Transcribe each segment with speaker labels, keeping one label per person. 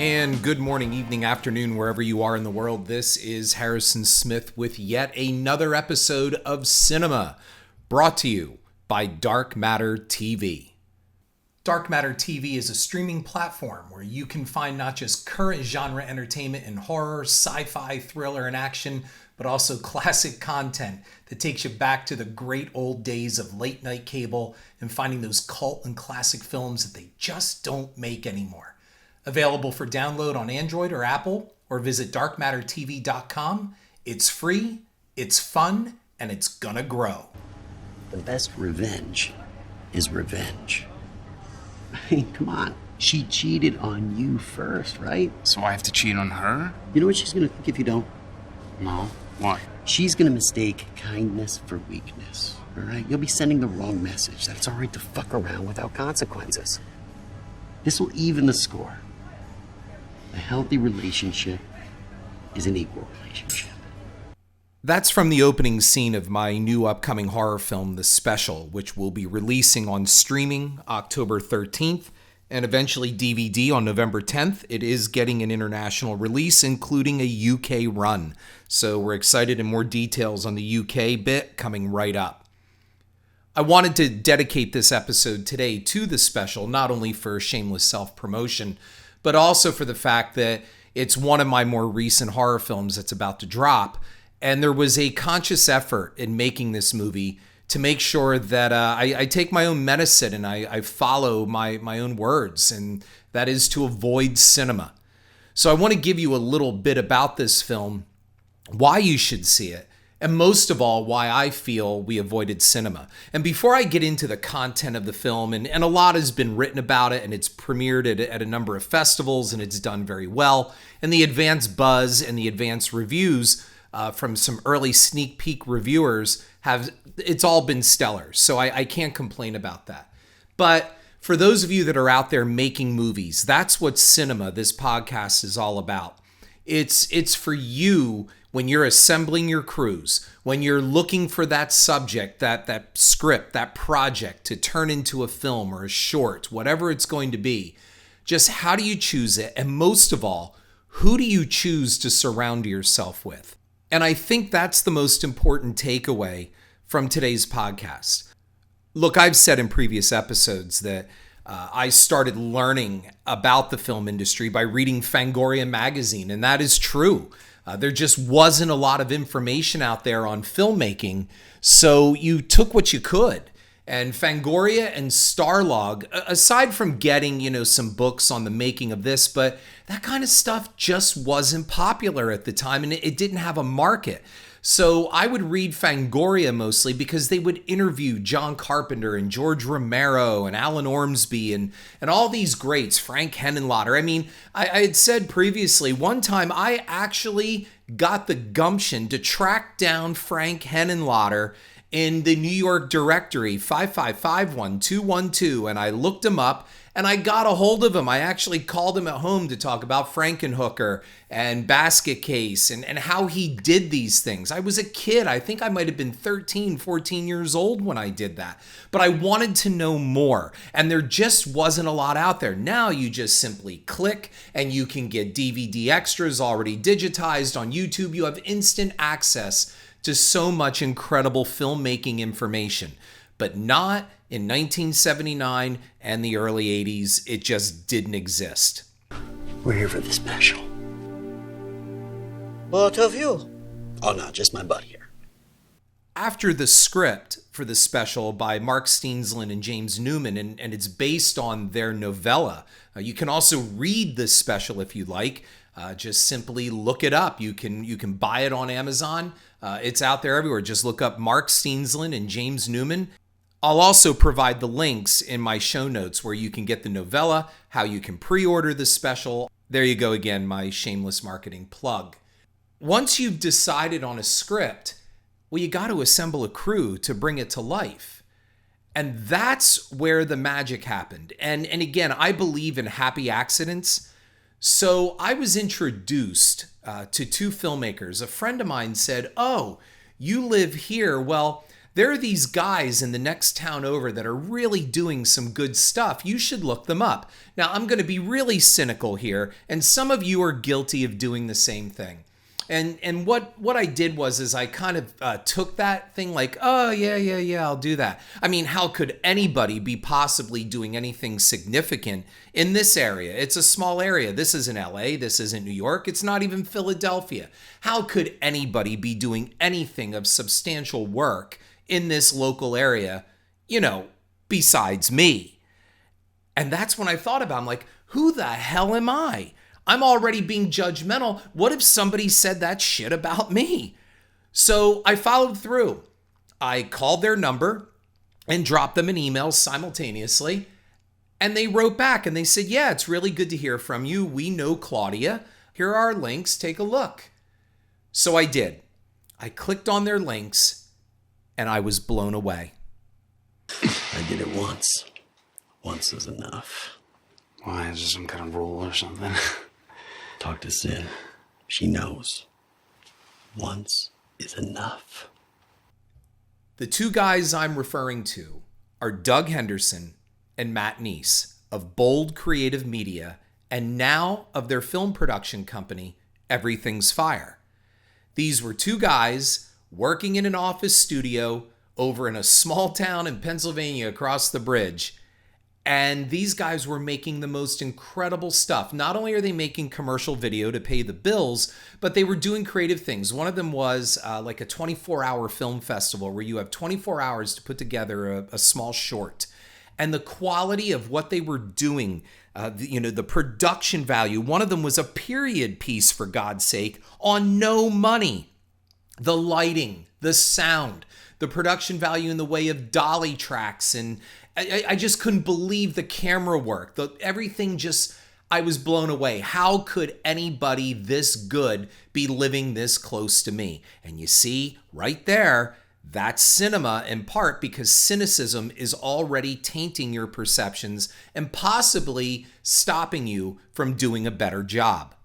Speaker 1: And good morning, evening, afternoon, wherever you are in the world. This is Harrison Smith with yet another episode of Cinema, brought to you by Dark Matter TV. Dark Matter TV is a streaming platform where you can find not just current genre entertainment in horror, sci-fi, thriller, and action, but also classic content that takes you back to the great old days of late night cable and finding those cult and classic films that they just don't make anymore. Available for download on Android or Apple, or visit darkmattertv.com. It's free, it's fun, and it's gonna grow.
Speaker 2: The best revenge is revenge. I mean, come on. She cheated on you first, right?
Speaker 3: So I have to cheat on her?
Speaker 2: You know what she's gonna think if you don't?
Speaker 3: No. What?
Speaker 2: She's gonna mistake kindness for weakness, all right? You'll be sending the wrong message that it's all right to fuck around without consequences. This will even the score. A healthy relationship is an equal relationship.
Speaker 1: That's from the opening scene of my new upcoming horror film, The Special, which will be releasing on streaming October 13th and eventually DVD on November 10th. It is getting an international release, including a UK run. So we're excited, and more details on the UK bit coming right up. I wanted to dedicate this episode today to The Special, not only for shameless self-promotion, but also for the fact that it's one of my more recent horror films that's about to drop. And there was a conscious effort in making this movie to make sure that I take my own medicine and I follow my own words, and that is to avoid cinema. So I want to give you a little bit about this film, why you should see it, and most of all, why I feel we avoided cinema. And before I get into the content of the film, and a lot has been written about it, and it's premiered at a number of festivals, and it's done very well, and the advance buzz and the advance reviews from some early sneak peek reviewers it's all been stellar. So I can't complain about that. But for those of you that are out there making movies, that's what Cinema, this podcast, is all about. It's for you when you're assembling your crews, when you're looking for that subject, that script, that project to turn into a film or a short, whatever it's going to be. Just how do you choose it? And most of all, who do you choose to surround yourself with? And I think that's the most important takeaway from today's podcast. Look, I've said in previous episodes that I started learning about the film industry by reading Fangoria magazine, and that is true. There just wasn't a lot of information out there on filmmaking, so you took what you could. And Fangoria and Starlog, aside from getting, some books on the making of this, but that kind of stuff just wasn't popular at the time, and it didn't have a market. So I would read Fangoria mostly because they would interview John Carpenter and George Romero and Alan Ormsby and all these greats, Frank Henenlotter. I mean, I had said previously, one time I actually got the gumption to track down Frank Henenlotter in the New York directory, 5551212, and I looked him up and I got a hold of him. I actually called him at home to talk about Frankenhooker and Basket Case and how he did these things. I was a kid. I think I might have been 13, 14 years old when I did that. But I wanted to know more, and there just wasn't a lot out there. Now you just simply click and you can get DVD extras already digitized on YouTube. You have instant access to so much incredible filmmaking information, but not in 1979 and the early 80s. It just didn't exist.
Speaker 2: We're here for the special.
Speaker 4: Both of you?
Speaker 2: Oh, no, just my butt here.
Speaker 1: After the script for The Special by Mark Steensland and James Newman, and it's based on their novella. You can also read The Special if you like. Just simply look it up. You can buy it on Amazon. It's out there everywhere. Just look up Mark Steensland and James Newman. I'll also provide the links in my show notes where you can get the novella, how you can pre-order The Special. There you go again, my shameless marketing plug. Once you've decided on a script, well, you got to assemble a crew to bring it to life. And that's where the magic happened. And again, I believe in happy accidents. So I was introduced to two filmmakers. A friend of mine said, "Oh, you live here. Well, There are these guys in the next town over that are really doing some good stuff. You should look them up. Now, I'm going to be really cynical here, and some of you are guilty of doing the same thing. And what I did was I kind of took that thing like, oh, yeah, I'll do that. I mean, how could anybody be possibly doing anything significant in this area? It's a small area. This isn't LA. This isn't New York. It's not even Philadelphia. How could anybody be doing anything of substantial work in this local area, besides me? And that's when I thought about it. I'm like, who the hell am I? I'm already being judgmental. What if somebody said that shit about me? So I followed through. I called their number and dropped them an email simultaneously. And they wrote back and they said, yeah, it's really good to hear from you. We know Claudia. Here are our links. Take a look. So I did. I clicked on their links and I was blown away.
Speaker 2: I did it once. Once is enough.
Speaker 3: Why, is there some kind of rule or something?
Speaker 2: Talk to Sin. She knows. Once is enough.
Speaker 1: The two guys I'm referring to are Doug Henderson and Matt Neese of Bold Creative Media and now of their film production company, Everything's Fire. These were two guys working in an office studio over in a small town in Pennsylvania across the bridge. And these guys were making the most incredible stuff. Not only are they making commercial video to pay the bills, but they were doing creative things. One of them was like a 24-hour film festival where you have 24 hours to put together a small short. And the quality of what they were doing, the production value. One of them was a period piece, for God's sake, on no money. The lighting, the sound, the production value in the way of dolly tracks, and I just couldn't believe the camera work. Everything just, I was blown away. How could anybody this good be living this close to me? And you see, right there, that's cinema in part because cynicism is already tainting your perceptions and possibly stopping you from doing a better job.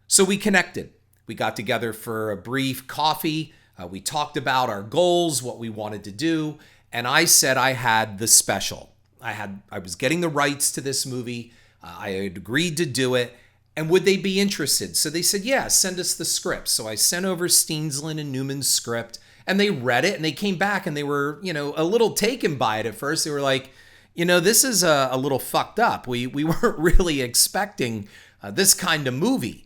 Speaker 1: So we connected. We got together for a brief coffee. We talked about our goals, what we wanted to do. And I said I had the special. I was getting the rights to this movie. I had agreed to do it. And would they be interested? So they said, yeah, send us the script. So I sent over Steensland and Newman's script. And they read it. And they came back and they were, a little taken by it at first. They were like, this is a little fucked up. We weren't really expecting this kind of movie.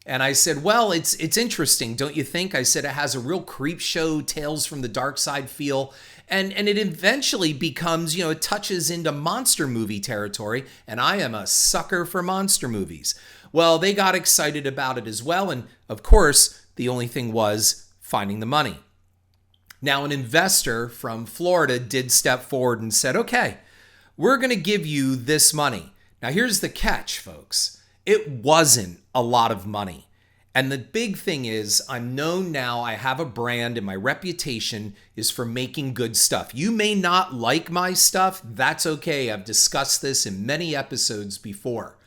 Speaker 1: And I said, well, it's interesting, don't you think? I said it has a real creep show, Tales from the Dark Side feel. And it eventually becomes, it touches into monster movie territory. And I am a sucker for monster movies. Well, they got excited about it as well. And of course, the only thing was finding the money. Now, an investor from Florida did step forward and said, okay, we're going to give you this money. Now, here's the catch, folks. It wasn't a lot of money. And the big thing is, I'm known now, I have a brand, and my reputation is for making good stuff. You may not like my stuff. That's okay. I've discussed this in many episodes before.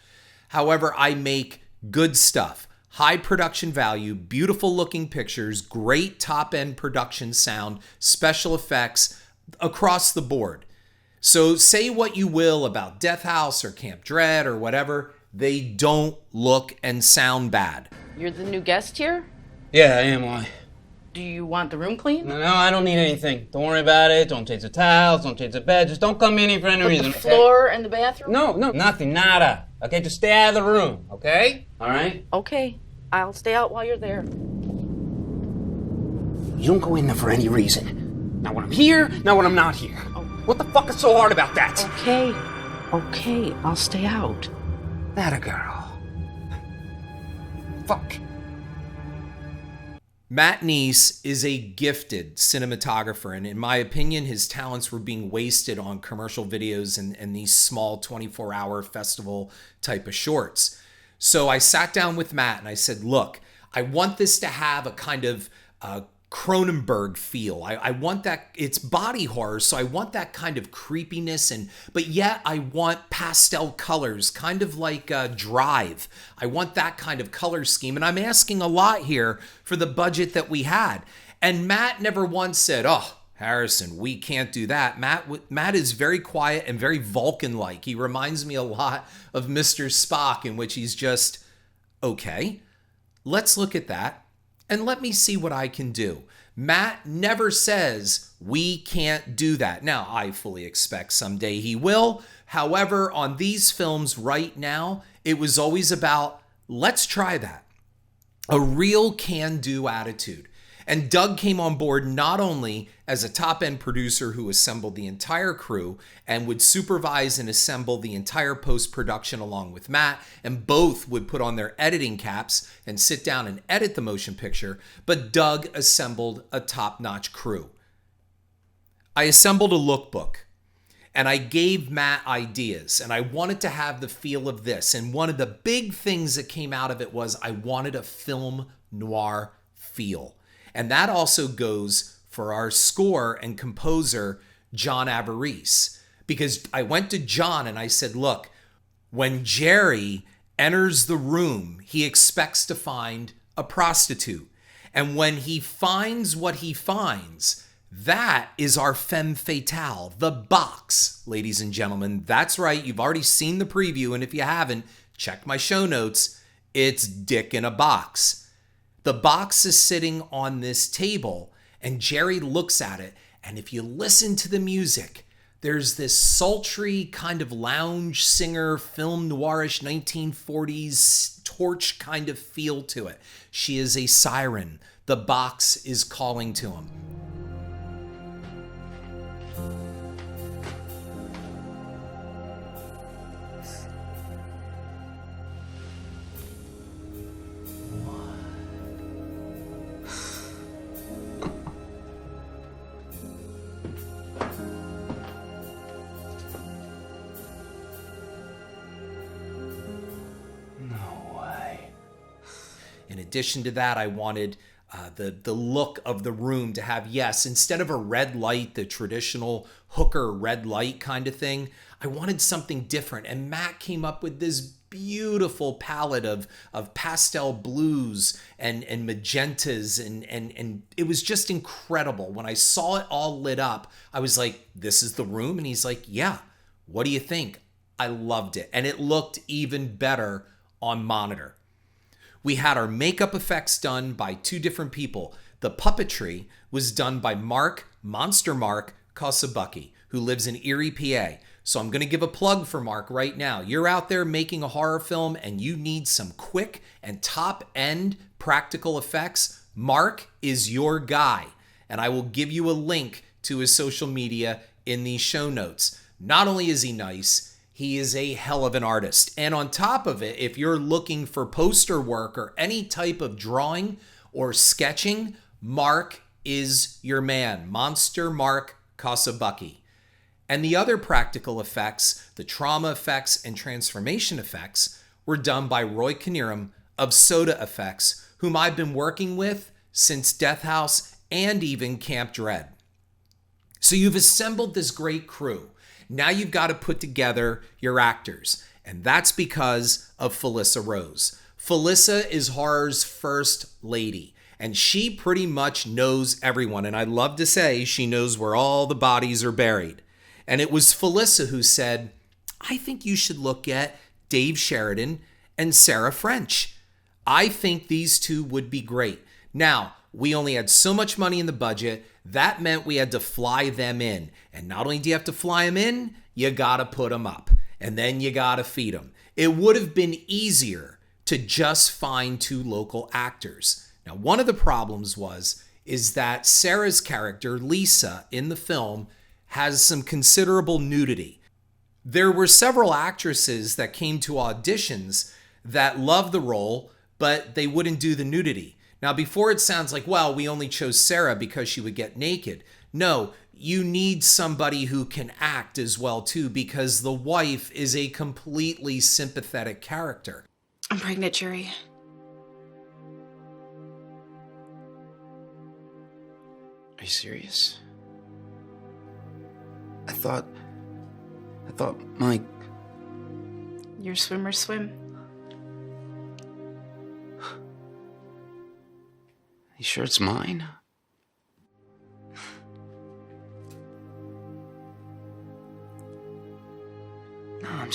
Speaker 1: However, I make good stuff. High production value, beautiful looking pictures, great top-end production sound, special effects across the board. So say what you will about Death House or Camp Dread or whatever, they don't look and sound bad.
Speaker 4: You're the new guest here?
Speaker 5: Yeah, I am. Why?
Speaker 4: Do you want the room clean?
Speaker 5: No, I don't need anything. Don't worry about it. Don't change the towels. Don't change the bed. Just don't come in here for any reason.
Speaker 4: The floor and the bathroom?
Speaker 5: No, nothing. Nada. Okay, just stay out of the room. Okay? All right?
Speaker 4: Okay. I'll stay out while you're there.
Speaker 3: You don't go in there for any reason. Not when I'm here, not when I'm not here. What the fuck is so hard about that?
Speaker 4: Okay. I'll stay out.
Speaker 3: That a girl. Fuck.
Speaker 1: Matt Neese is a gifted cinematographer, and in my opinion, his talents were being wasted on commercial videos and these small 24-hour festival type of shorts. So I sat down with Matt and I said, look, I want this to have a kind of Cronenberg feel. I want that, it's body horror, so I want that kind of creepiness, but yet I want pastel colors, kind of like Drive. I want that kind of color scheme, and I'm asking a lot here for the budget that we had. And Matt never once said, "Oh, Harrison, we can't do that." Matt is very quiet and very Vulcan-like. He reminds me a lot of Mr. Spock, in which he's just, "Okay, let's look at that and let me see what I can do." Matt never says, "We can't do that." Now, I fully expect someday he will. However, on these films right now, it was always about, let's try that. A real can-do attitude. And Doug came on board not only as a top-end producer who assembled the entire crew and would supervise and assemble the entire post-production along with Matt, and both would put on their editing caps and sit down and edit the motion picture, but Doug assembled a top-notch crew. I assembled a lookbook, and I gave Matt ideas, and I wanted to have the feel of this. And one of the big things that came out of it was I wanted a film noir feel. And that also goes for our score and composer, John Avarice. Because I went to John and I said, look, when Jerry enters the room, he expects to find a prostitute. And when he finds what he finds, that is our femme fatale, the box, ladies and gentlemen. That's right, you've already seen the preview, and if you haven't, check my show notes. It's Dick in a Box. The box is sitting on this table, and Jerry looks at it, and if you listen to the music, there's this sultry kind of lounge singer, film noirish 1940s torch kind of feel to it. She is a siren. The box is calling to him. In addition to that, I wanted the look of the room to have, yes, instead of a red light, the traditional hooker red light kind of thing, I wanted something different. And Matt came up with this beautiful palette of pastel blues and magentas, and it was just incredible. When I saw it all lit up, I was like, this is the room? And he's like, yeah, what do you think? I loved it. And it looked even better on monitor. We had our makeup effects done by two different people. The puppetry was done by Monster Mark Kosabucky, who lives in Erie, PA. So I'm going to give a plug for Mark right now. You're out there making a horror film and you need some quick and top-end practical effects. Mark is your guy. And I will give you a link to his social media in these show notes. Not only is he nice, he is a hell of an artist. And on top of it, if you're looking for poster work or any type of drawing or sketching, Mark is your man. Monster Mark Kosabucky. And the other practical effects, the trauma effects and transformation effects, were done by Roy Knierim of Soda Effects, whom I've been working with since Death House and even Camp Dread. So you've assembled this great crew. Now you've got to put together your actors, and that's because of Felissa Rose. Felissa is horror's first lady, and she pretty much knows everyone, and I'd love to say she knows where all the bodies are buried. And it was Felissa who said, I think you should look at Dave Sheridan and Sarah French. I think these two would be great. Now, we only had so much money in the budget. That meant we had to fly them in. And not only do you have to fly them in, you gotta put them up. And then you gotta feed them. It would have been easier to just find two local actors. Now, one of the problems is that Sarah's character, Lisa, in the film, has some considerable nudity. There were several actresses that came to auditions that loved the role, but they wouldn't do the nudity. Now, before it sounds like, well, we only chose Sarah because she would get naked. No, you need somebody who can act as well, too, because the wife is a completely sympathetic character.
Speaker 6: I'm pregnant, Jerry.
Speaker 2: Are you serious? I thought Mike...
Speaker 6: Your swimmers swim.
Speaker 2: You sure it's mine?
Speaker 3: No, I'm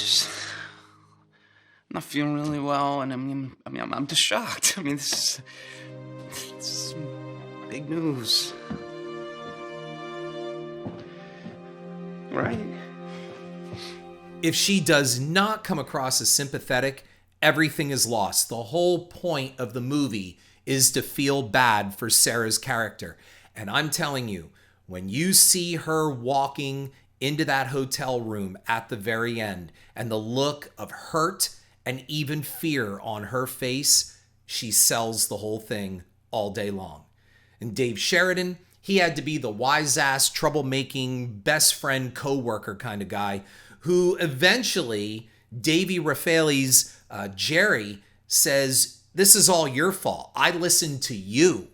Speaker 3: not feeling really well, and I'm just shocked. I mean, this is big news. Right?
Speaker 1: If she does not come across as sympathetic, everything is lost. The whole point of the movie is to feel bad for Sarah's character. And I'm telling you, when you see her walking into that hotel room at the very end and the look of hurt and even fear on her face, she sells the whole thing all day long. And Dave Sheridan, he had to be the wise-ass, troublemaking, best friend, co-worker kind of guy who eventually, Davey Raffaele's Jerry says, "This is all your fault. I listened to you."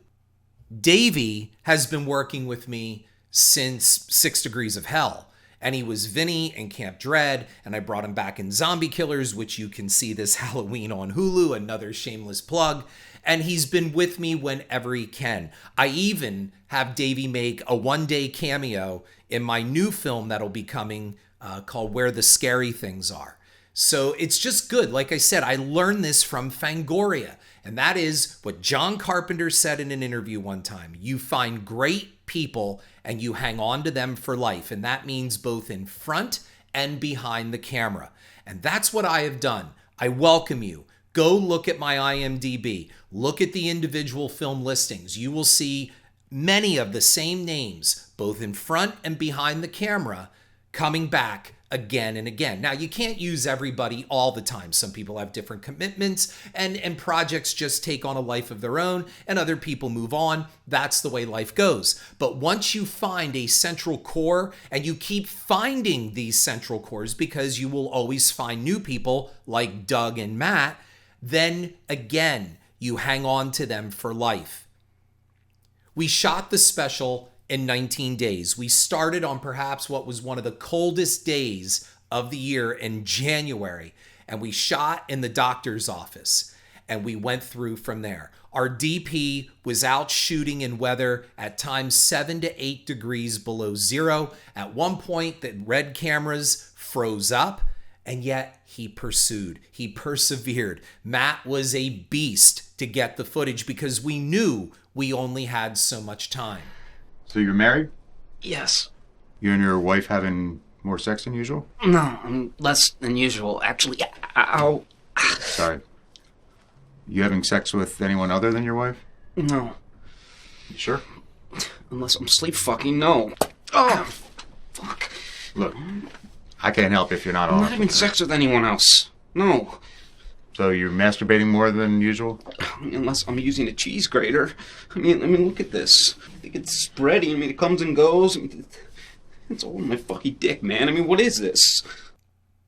Speaker 1: Davey has been working with me since 6 Degrees of Hell. And he was Vinny in Camp Dread, and I brought him back in Zombie Killers, which you can see this Halloween on Hulu, another shameless plug. And he's been with me whenever he can. I even have Davey make a one-day cameo in my new film that'll be coming called Where the Scary Things Are. So it's just good. Like I said, I learned this from Fangoria. And that is what John Carpenter said in an interview one time. You find great people and you hang on to them for life. And that means both in front and behind the camera. And that's what I have done. I welcome you. Go look at my IMDb. Look at the individual film listings. You will see many of the same names, both in front and behind the camera, coming back again and again. Now, you can't use everybody all the time. Some people have different commitments and projects just take on a life of their own and other people move on. That's the way life goes. But once you find a central core and you keep finding these central cores because you will always find new people like Doug and Matt, then again, you hang on to them for life. We shot the special in 19 days. We started on perhaps what was one of the coldest days of the year in January, and we shot in the doctor's office, and we went through from there. Our DP was out shooting in weather at times 7 to 8 degrees below zero. At one point, the red cameras froze up, and yet he pursued. He persevered. Matt was a beast to get the footage because we knew we only had so much time.
Speaker 7: So you're married?
Speaker 3: Yes.
Speaker 7: You and your wife having more sex than usual?
Speaker 3: No, less than usual. Actually, ow.
Speaker 7: Sorry. You having sex with anyone other than your wife?
Speaker 3: No.
Speaker 7: You sure?
Speaker 3: Unless I'm sleep fucking, no. Oh, fuck.
Speaker 7: Look, I can't help if you're not
Speaker 3: I'm
Speaker 7: off.
Speaker 3: not having sex with anyone else. No.
Speaker 7: So you're masturbating more than usual?
Speaker 3: Unless I'm using a cheese grater. I mean, look at this. I think it's spreading. I mean, it comes and goes. I mean, it's all in my fucking dick, man. I mean, what is this?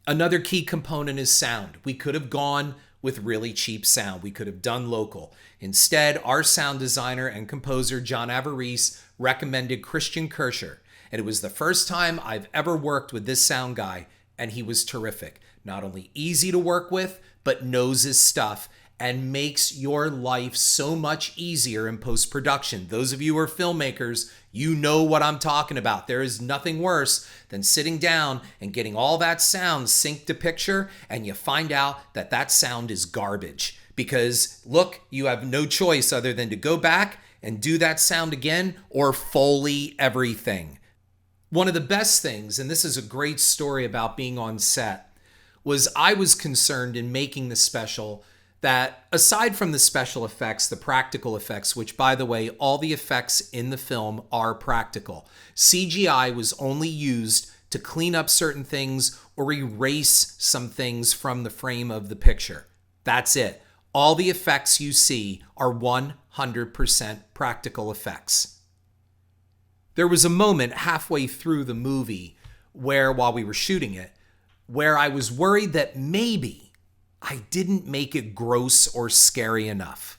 Speaker 1: Another key component is sound. We could have gone with really cheap sound. We could have done local. Instead, our sound designer and composer, John Avarice, recommended Christian Kircher. And it was the first time I've ever worked with this sound guy, and he was terrific. Not only easy to work with, but knows his stuff and makes your life so much easier in post-production. Those of you who are filmmakers, you know what I'm talking about. There is nothing worse than sitting down and getting all that sound synced to picture, and you find out that that sound is garbage. Because, look, you have no choice other than to go back and do that sound again or Foley everything. One of the best things, and this is a great story about being on set, was I was concerned in making the special that aside from the special effects, the practical effects, which by the way, all the effects in the film are practical. CGI was only used to clean up certain things or erase some things from the frame of the picture. That's it. All the effects you see are 100% practical effects. There was a moment halfway through the movie where, while we were shooting it, where I was worried that maybe I didn't make it gross or scary enough.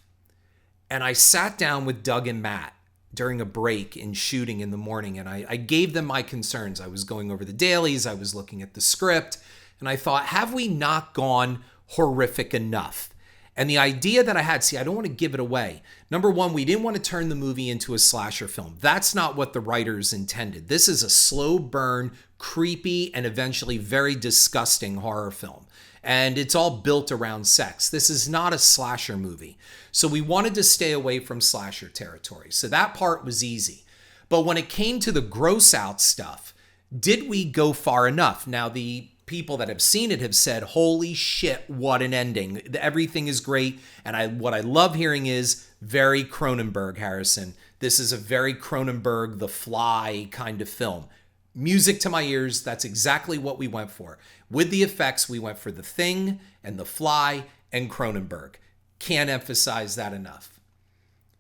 Speaker 1: And I sat down with Doug and Matt during a break in shooting in the morning, and I gave them my concerns. I was going over the dailies, I was looking at the script, and I thought, have we not gone horrific enough? And the idea that I had, see, I don't want to give it away. Number one, we didn't want to turn the movie into a slasher film. That's not what the writers intended. This is a slow burn, creepy, and eventually very disgusting horror film. And it's all built around sex. This is not a slasher movie. So we wanted to stay away from slasher territory. So that part was easy. But when it came to the gross out stuff, did we go far enough? Now, the people that have seen it have said, holy shit, what an ending. Everything is great. And what I love hearing is very Cronenberg, Harrison. This is a very Cronenberg, The Fly kind of film. Music to my ears, that's exactly what we went for. With the effects, we went for The Thing and The Fly and Cronenberg. Can't emphasize that enough.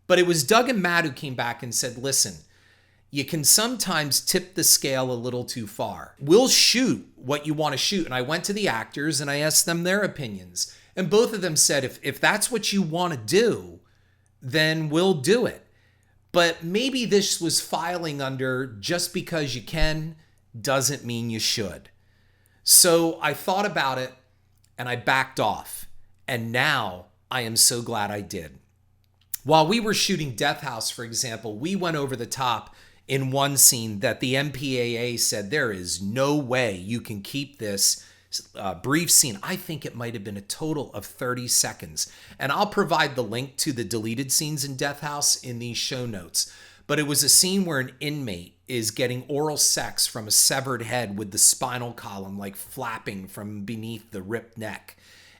Speaker 1: But it was Doug and Matt who came back and said, listen, you can sometimes tip the scale a little too far. We'll shoot what you want to shoot. And I went to the actors and I asked them their opinions. And both of them said, if that's what you want to do, then we'll do it. But maybe this was filing under just because you can doesn't mean you should. So I thought about it and I backed off. And now I am so glad I did. While we were shooting Death House, for example, we went over the top in one scene that the MPAA said there is no way you can keep this brief scene. I think it might have been a total of 30 seconds. And I'll provide the link to the deleted scenes in Death House in these show notes. But it was a scene where an inmate is getting oral sex from a severed head with the spinal column like flapping from beneath the ripped neck.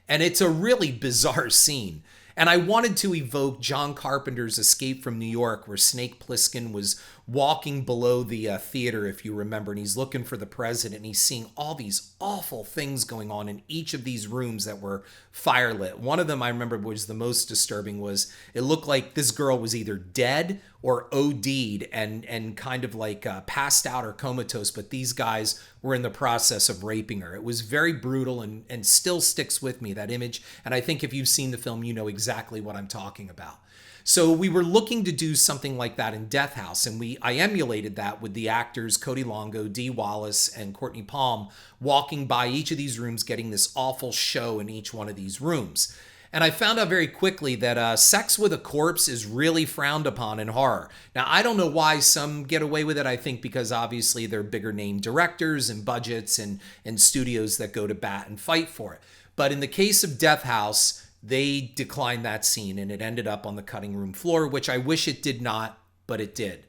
Speaker 1: And it's a really bizarre scene. And I wanted to evoke John Carpenter's Escape from New York, where Snake Plissken was walking below the theater, if you remember, and he's looking for the president, and he's seeing all these awful things going on in each of these rooms that were firelit. One of them I remember was the most disturbing was it looked like this girl was either dead or OD'd and kind of like passed out or comatose, but these guys were in the process of raping her. It was very brutal and still sticks with me, that image. And I think if you've seen the film, you know exactly what I'm talking about. So we were looking to do something like that in Death House, and I emulated that with the actors Cody Longo, Dee Wallace, and Courtney Palm walking by each of these rooms, getting this awful show in each one of these rooms. And I found out very quickly that sex with a corpse is really frowned upon in horror. Now, I don't know why some get away with it. I think because obviously they're bigger name directors and budgets and studios that go to bat and fight for it. But in the case of Death House, they declined that scene and it ended up on the cutting room floor, which I wish it did not, but it did.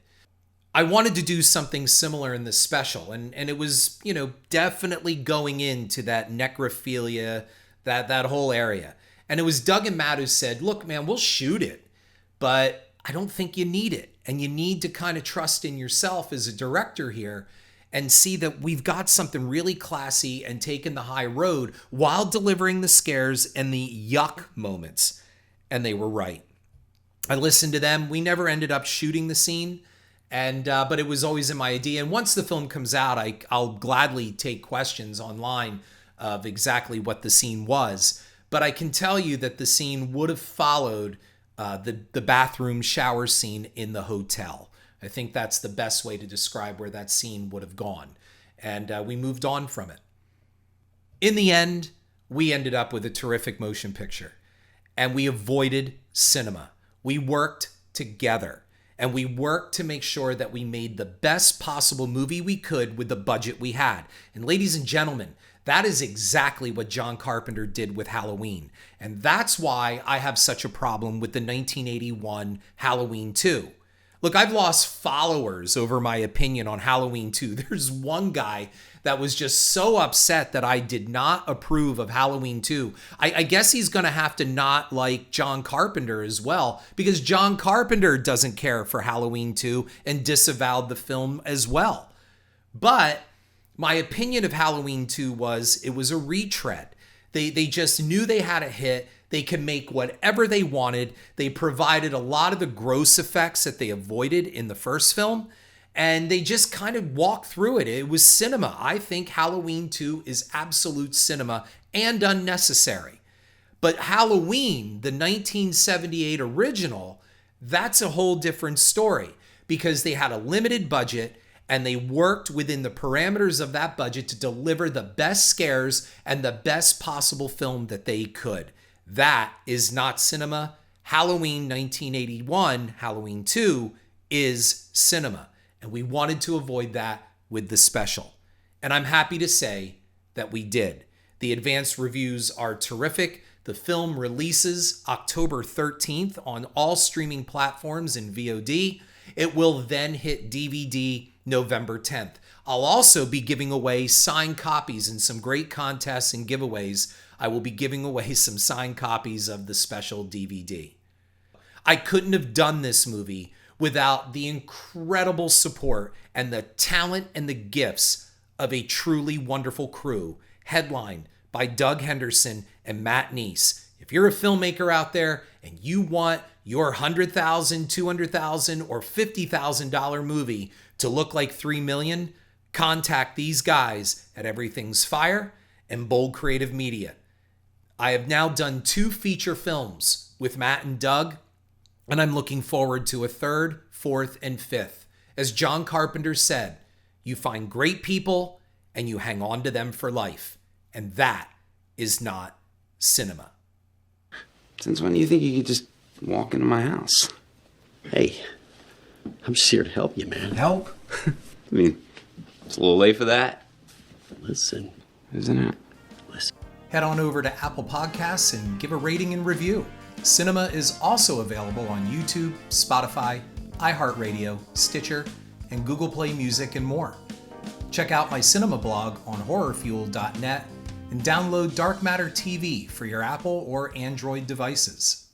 Speaker 1: I wanted to do something similar in this special, and it was, definitely going into that necrophilia, that whole area. And it was Doug and Matt who said, look, man, we'll shoot it, but I don't think you need it. And you need to kind of trust in yourself as a director here and see that we've got something really classy and taken the high road while delivering the scares and the yuck moments. And they were right. I listened to them. We never ended up shooting the scene, but it was always in my idea. And once the film comes out, I'll gladly take questions online of exactly what the scene was. But I can tell you that the scene would have followed the bathroom shower scene in the hotel. I think that's the best way to describe where that scene would have gone. And we moved on from it. In the end, we ended up with a terrific motion picture. And we avoided cinema. We worked together. And we worked to make sure that we made the best possible movie we could with the budget we had. And ladies and gentlemen, that is exactly what John Carpenter did with Halloween. And that's why I have such a problem with the 1981 Halloween 2. Look, I've lost followers over my opinion on Halloween 2. There's one guy that was just so upset that I did not approve of Halloween 2. I guess he's going to have to not like John Carpenter as well, because John Carpenter doesn't care for Halloween 2 and disavowed the film as well. But my opinion of Halloween 2 was it was a retread. They just knew they had a hit. They could make whatever they wanted. They provided a lot of the gross effects that they avoided in the first film, and they just kind of walked through it. It was cinema. I think Halloween 2 is absolute cinema and unnecessary. But Halloween, the 1978 original, that's a whole different story because they had a limited budget and they worked within the parameters of that budget to deliver the best scares and the best possible film that they could. That is not cinema. Halloween 1981, Halloween 2, is cinema. And we wanted to avoid that with the special. And I'm happy to say that we did. The advanced reviews are terrific. The film releases October 13th on all streaming platforms and VOD. It will then hit DVD November 10th. I'll also be giving away signed copies and some great contests and giveaways. I will be giving away some signed copies of the special DVD. I couldn't have done this movie without the incredible support and the talent and the gifts of a truly wonderful crew, headlined by Doug Henderson and Matt Neese. If you're a filmmaker out there and you want your $100,000, $200,000, or $50,000 movie to look like $3 million, contact these guys at Everything's Fire and Bold Creative Media. I have now done 2 feature films with Matt and Doug, and I'm looking forward to a 3rd, 4th, and 5th. As John Carpenter said, you find great people and you hang on to them for life. And that is not cinema.
Speaker 3: Since when do you think you could just walk into my house?
Speaker 2: Hey, I'm just here to help you, man.
Speaker 3: Help? I mean, it's a little late for that,
Speaker 2: Listen.
Speaker 3: isn't it?
Speaker 1: Head on over to Apple Podcasts and give a rating and review. Cinema is also available on YouTube, Spotify, iHeartRadio, Stitcher, and Google Play Music and more. Check out my cinema blog on horrorfuel.net and download Dark Matter TV for your Apple or Android devices.